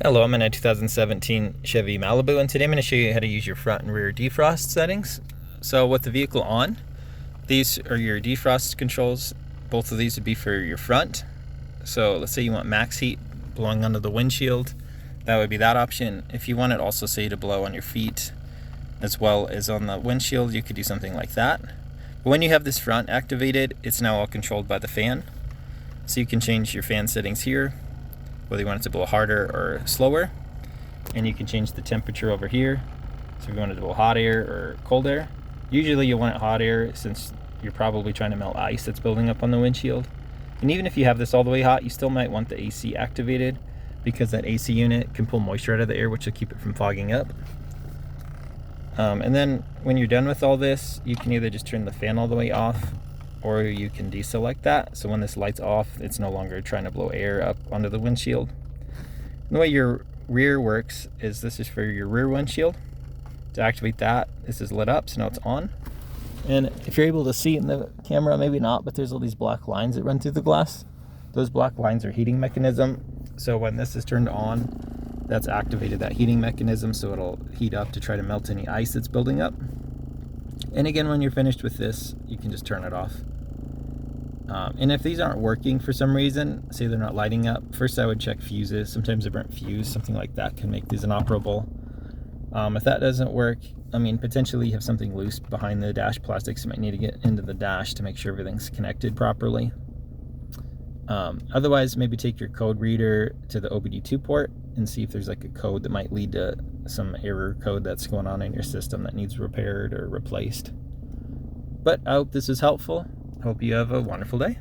Hello, I'm in a 2017 Chevy Malibu, and today I'm going to show you how to use your front and rear defrost settings. So with the vehicle on, these are your defrost controls. Both of these would be for your front. So let's say you want max heat blowing under the windshield. That would be that option. If you want it also say to blow on your feet as well as on the windshield, you could do something like that. But when you have this front activated, it's now all controlled by the fan. So you can change your fan settings here, whether you want it to blow harder or slower, and you can change the temperature over here. So if you want it to blow hot air or cold air, usually you want it hot air since you're probably trying to melt ice that's building up on the windshield. And even if you have this all the way hot, you still might want the AC activated because that AC unit can pull moisture out of the air, which will keep it from fogging up. And then when you're done with all this, you can either just turn the fan all the way off, or you can deselect that. So when this light's off, it's no longer trying to blow air up onto the windshield. And the way your rear works is this is for your rear windshield. To activate that, this is lit up, so now it's on. And if you're able to see it in the camera, maybe not, but there's all these black lines that run through the glass. Those black lines are heating mechanism. So when this is turned on, that's activated that heating mechanism, so it'll heat up to try to melt any ice that's building up. And again, when you're finished with this, you can just turn it off. And if these aren't working for some reason, say they're not lighting up, first I would check fuses. Sometimes a burnt fuse, something like that, can make these inoperable. If that doesn't work, I mean, potentially you have something loose behind the dash plastics. You might need to get into the dash to make sure everything's connected properly. Otherwise, maybe take your code reader to the OBD2 port and see if there's like a code that might lead to some error code that's going on in your system that needs repaired or replaced. But I hope this is helpful. Hope you have a wonderful day.